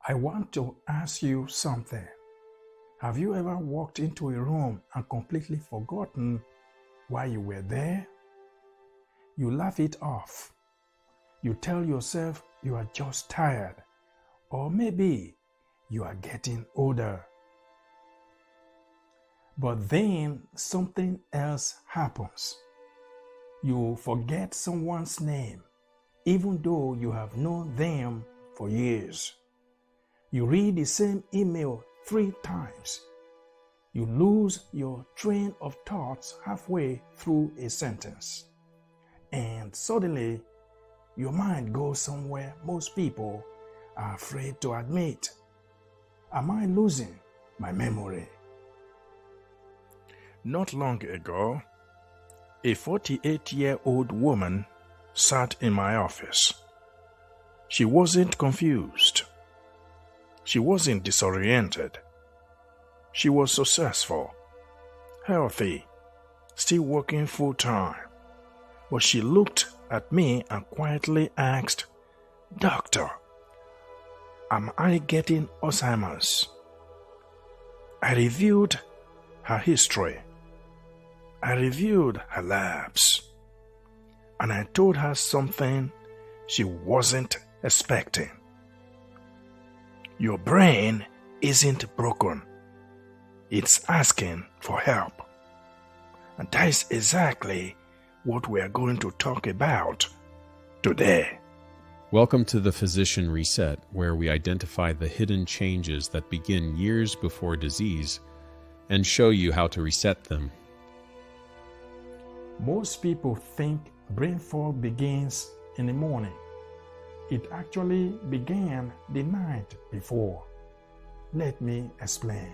I want to ask you something. Have you ever walked into a room and completely forgotten why you were there? You laugh it off. You tell yourself you are just tired, or maybe you are getting older. But then something else happens. You forget someone's name, even though you have known them for years. You read the same email 3 times. You lose your train of thoughts halfway through a sentence. And suddenly, your mind goes somewhere most people are afraid to admit. Am I losing my memory? Not long ago, a 48-year-old woman sat in my office. She wasn't confused. She wasn't disoriented. She was successful, healthy, still working full-time. But she looked at me and quietly asked, "Doctor, am I getting Alzheimer's?" I reviewed her history. I reviewed her labs. And I told her something she wasn't expecting. Your brain isn't broken. It's asking for help. And that is exactly what we are going to talk about today. Welcome to the Physician Reset, where we identify the hidden changes that begin years before disease and show you how to reset them. Most people think brain fog begins in the morning. It actually began the night before. Let me explain.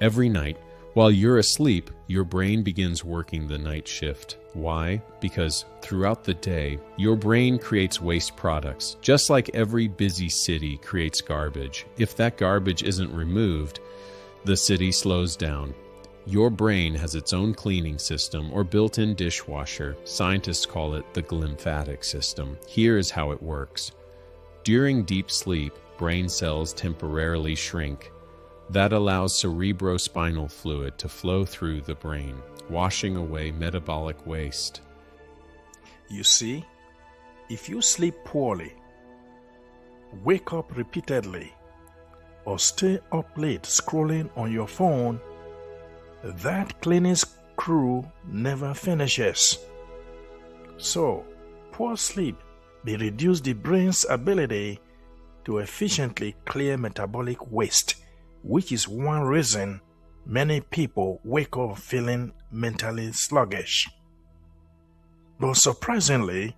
Every night, while you're asleep, your brain begins working the night shift. Why? Because throughout the day, your brain creates waste products, just like every busy city creates garbage. If that garbage isn't removed, the city slows down. Your brain has its own cleaning system or built-in dishwasher. Scientists call it the glymphatic system. Here is how it works. During deep sleep, brain cells temporarily shrink. That allows cerebrospinal fluid to flow through the brain, washing away metabolic waste. You see, if you sleep poorly, wake up repeatedly, or stay up late scrolling on your phone, that cleaning crew never finishes. So, poor sleep may reduce the brain's ability to efficiently clear metabolic waste, which is one reason many people wake up feeling mentally sluggish. But surprisingly,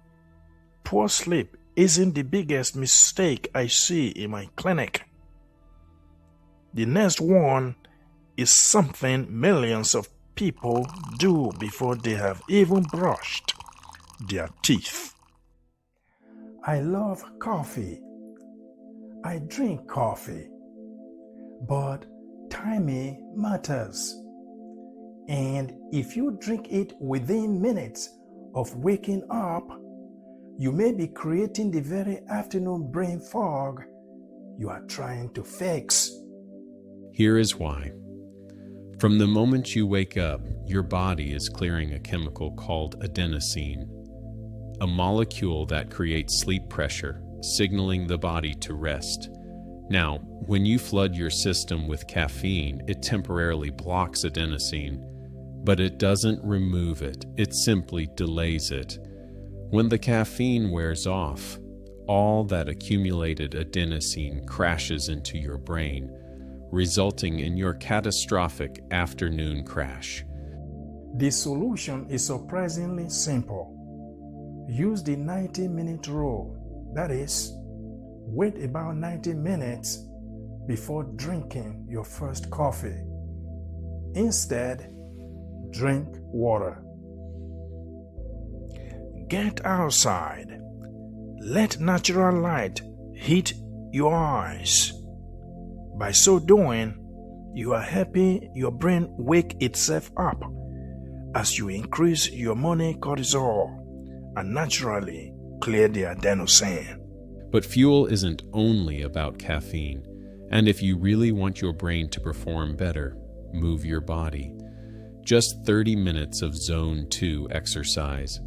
poor sleep isn't the biggest mistake I see in my clinic. The next one is something millions of people do before they have even brushed their teeth. I love coffee. I drink coffee. But timing matters. And if you drink it within minutes of waking up, you may be creating the very afternoon brain fog you are trying to fix. Here is why. From the moment you wake up, your body is clearing a chemical called adenosine, a molecule that creates sleep pressure, signaling the body to rest. Now, when you flood your system with caffeine, it temporarily blocks adenosine, but it doesn't remove it, it simply delays it. When the caffeine wears off, all that accumulated adenosine crashes into your brain, resulting in your catastrophic afternoon crash. The solution is surprisingly simple. Use the 90-minute rule. That is, wait about 90 minutes before drinking your first coffee. Instead, drink water. Get outside. Let natural light hit your eyes. By so doing, you are helping your brain wake itself up as you increase your morning cortisol and naturally clear the adenosine. But fuel isn't only about caffeine. And if you really want your brain to perform better, move your body. Just 30 minutes of Zone 2 exercise.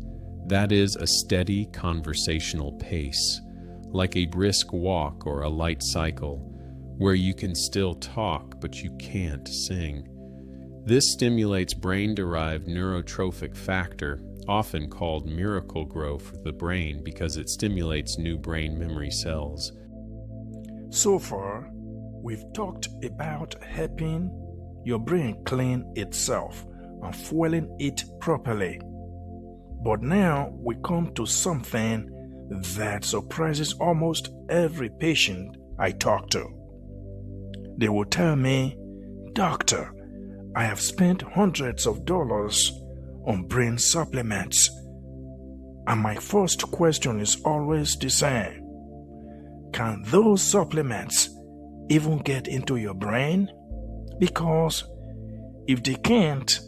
That is a steady conversational pace, like a brisk walk or a light cycle, where you can still talk but you can't sing. This stimulates brain-derived neurotrophic factor, often called miracle grow for the brain because it stimulates new brain memory cells. So far, we've talked about helping your brain clean itself and fueling it properly. But now we come to something that surprises almost every patient I talk to. They will tell me, "Doctor, I have spent hundreds of dollars on brain supplements." And my first question is always the same. Can those supplements even get into your brain? Because if they can't,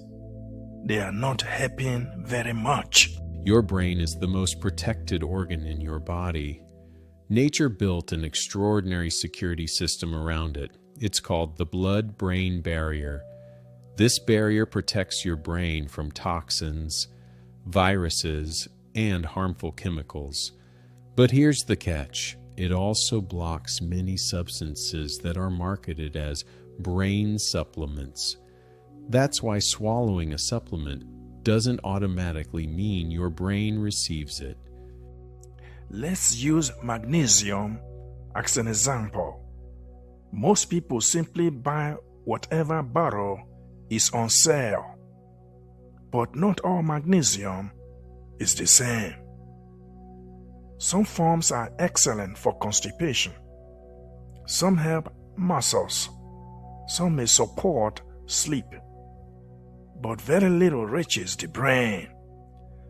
they are not helping very much. Your brain is the most protected organ in your body. Nature built an extraordinary security system around it. It's called the blood-brain barrier. This barrier protects your brain from toxins, viruses, and harmful chemicals. But here's the catch. It also blocks many substances that are marketed as brain supplements. That's why swallowing a supplement doesn't automatically mean your brain receives it. Let's use magnesium as an example. Most people simply buy whatever bottle is on sale. But not all magnesium is the same. Some forms are excellent for constipation. Some help muscles. Some may support sleep. But very little reaches the brain.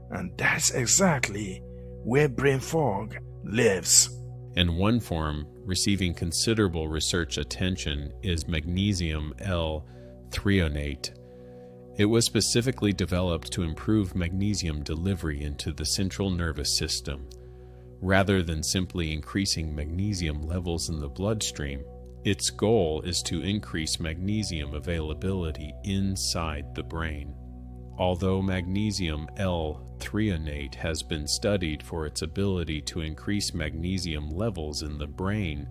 And that's exactly where brain fog lives. And one form receiving considerable research attention is magnesium L-threonate. It was specifically developed to improve magnesium delivery into the central nervous system. Rather than simply increasing magnesium levels in the bloodstream, its goal is to increase magnesium availability inside the brain. Although magnesium L-threonate has been studied for its ability to increase magnesium levels in the brain,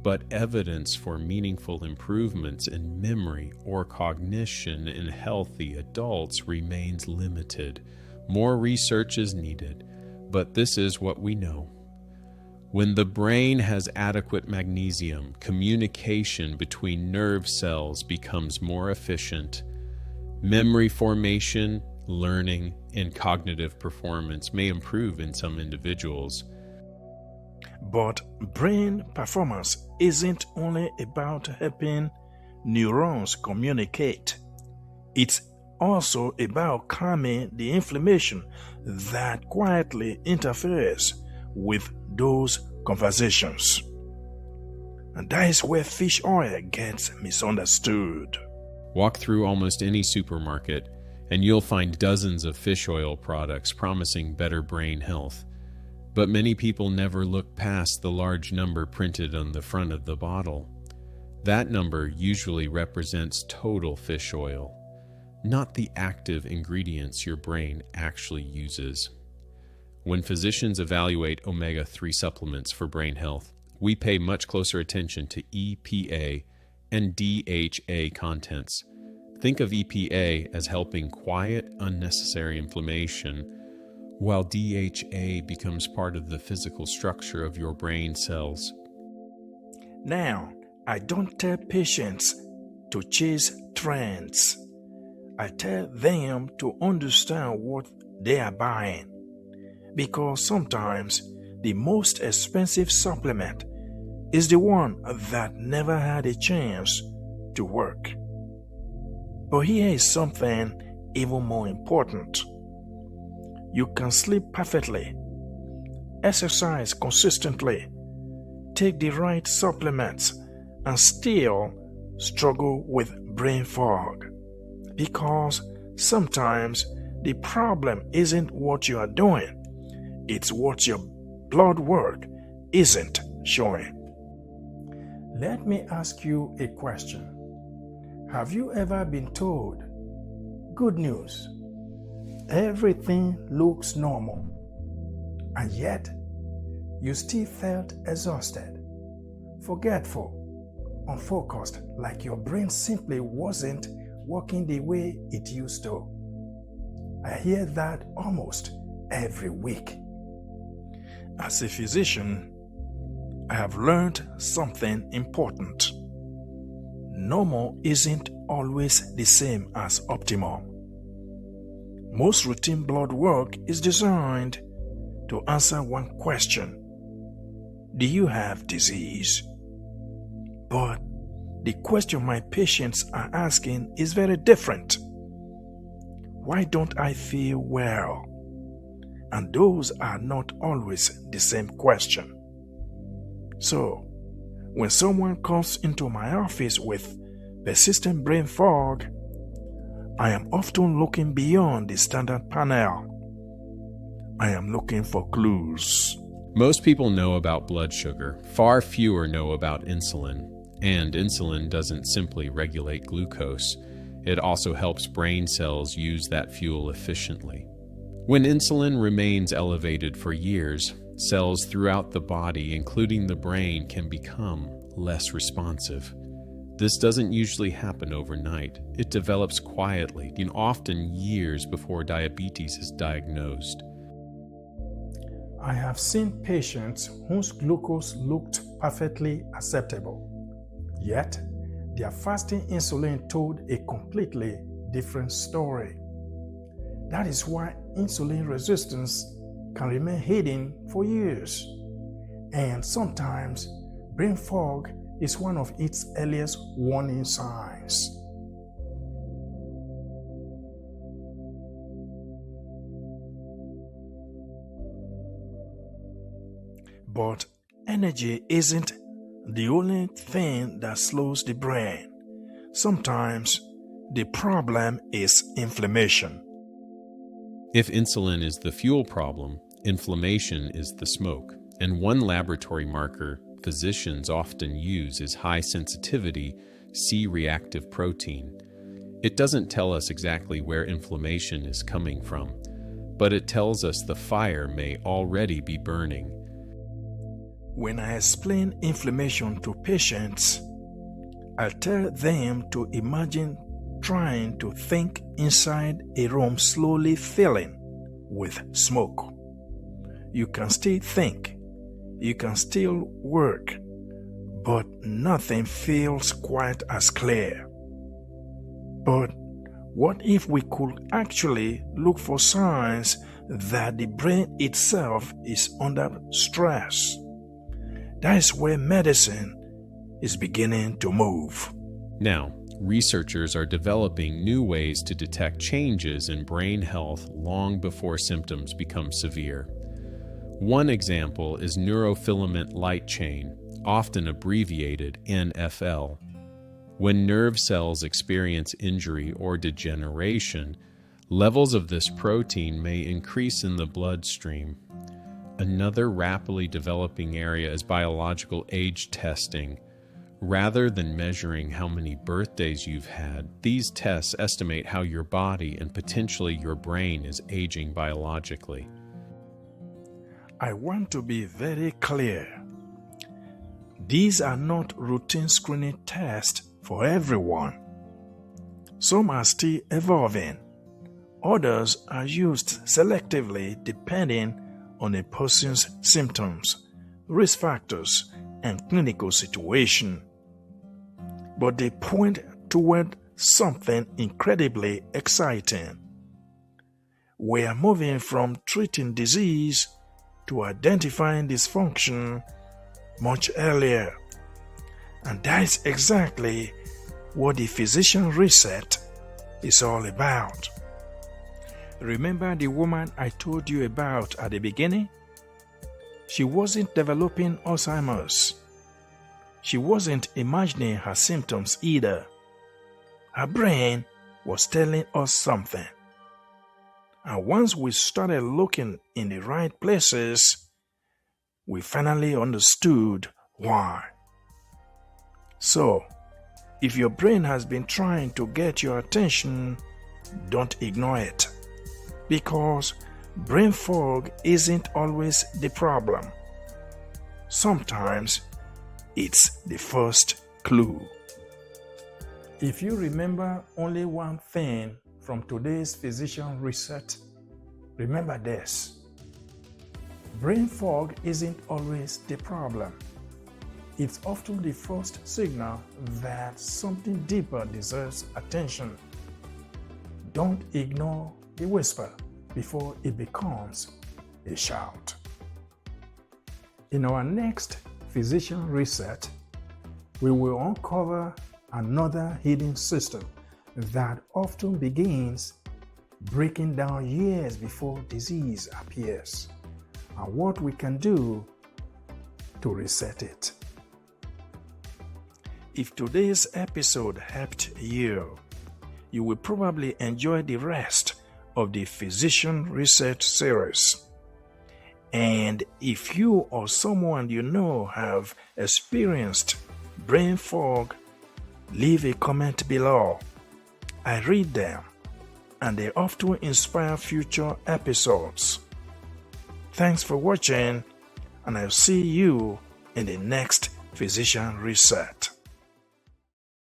but evidence for meaningful improvements in memory or cognition in healthy adults remains limited. More research is needed, but this is what we know. When the brain has adequate magnesium, communication between nerve cells becomes more efficient. Memory formation, learning, and cognitive performance may improve in some individuals. But brain performance isn't only about helping neurons communicate. It's also about calming the inflammation that quietly interferes with those conversations. And that is where fish oil gets misunderstood. Walk through almost any supermarket, and you'll find dozens of fish oil products promising better brain health. But many people never look past the large number printed on the front of the bottle. That number usually represents total fish oil, not the active ingredients your brain actually uses. When physicians evaluate omega-3 supplements for brain health, we pay much closer attention to EPA and DHA contents. Think of EPA as helping quiet unnecessary inflammation, while DHA becomes part of the physical structure of your brain cells. Now, I don't tell patients to chase trends. I tell them to understand what they are buying. Because sometimes the most expensive supplement is the one that never had a chance to work. But here is something even more important. You can sleep perfectly, exercise consistently, take the right supplements, and still struggle with brain fog. Because sometimes the problem isn't what you are doing, it's what your blood work isn't showing. Let me ask you a question. Have you ever been told, good news, everything looks normal, and yet you still felt exhausted, forgetful, unfocused, like your brain simply wasn't working the way it used to? I hear that almost every week. As a physician, I have learned something important. Normal isn't always the same as optimum. Most routine blood work is designed to answer one question: do you have disease? But the question my patients are asking is very different. Why don't I feel well? And those are not always the same question. So, when someone comes into my office with persistent brain fog, I am often looking beyond the standard panel. I am looking for clues. Most people know about blood sugar. Far fewer know about insulin. And insulin doesn't simply regulate glucose. It also helps brain cells use that fuel efficiently. When insulin remains elevated for years, cells throughout the body, including the brain, can become less responsive. This doesn't usually happen overnight. It develops quietly, and often years before diabetes is diagnosed. I have seen patients whose glucose looked perfectly acceptable, yet their fasting insulin told a completely different story. That is why insulin resistance can remain hidden for years, and sometimes brain fog is one of its earliest warning signs. But energy isn't the only thing that slows the brain. Sometimes the problem is inflammation. If insulin is the fuel problem, inflammation is the smoke. And one laboratory marker physicians often use is high sensitivity C-reactive protein. It doesn't tell us exactly where inflammation is coming from, but it tells us the fire may already be burning. When I explain inflammation to patients, I tell them to imagine trying to think inside a room slowly filling with smoke. You can still think, you can still work, but nothing feels quite as clear. But what if we could actually look for signs that the brain itself is under stress? That is where medicine is beginning to move. Now, researchers are developing new ways to detect changes in brain health long before symptoms become severe. One example is neurofilament light chain, often abbreviated NFL. When nerve cells experience injury or degeneration, levels of this protein may increase in the bloodstream. Another rapidly developing area is biological age testing. Rather than measuring how many birthdays you've had, these tests estimate how your body and potentially your brain is aging biologically. I want to be very clear. These are not routine screening tests for everyone. Some are still evolving. Others are used selectively depending on a person's symptoms, risk factors, and clinical situation. But they point toward something incredibly exciting. We are moving from treating disease to identifying dysfunction much earlier. And that is exactly what the physician reset is all about. Remember the woman I told you about at the beginning? She wasn't developing Alzheimer's. She wasn't imagining her symptoms either. Her brain was telling us something. And once we started looking in the right places, we finally understood why. So, if your brain has been trying to get your attention, don't ignore it, because brain fog isn't always the problem. Sometimes it's the first clue. If you remember only one thing from today's physician reset, remember this. Brain fog isn't always the problem. It's often the first signal that something deeper deserves attention. Don't ignore the whisper before it becomes a shout. In our next physician reset, we will uncover another hidden system that often begins breaking down years before disease appears, and what we can do to reset it. If today's episode helped you, you will probably enjoy the rest of the Physician Reset series. And if you or someone you know have experienced brain fog, leave a comment below. I read them, and they often inspire future episodes. Thanks for watching, and I'll see you in the next Physician Reset.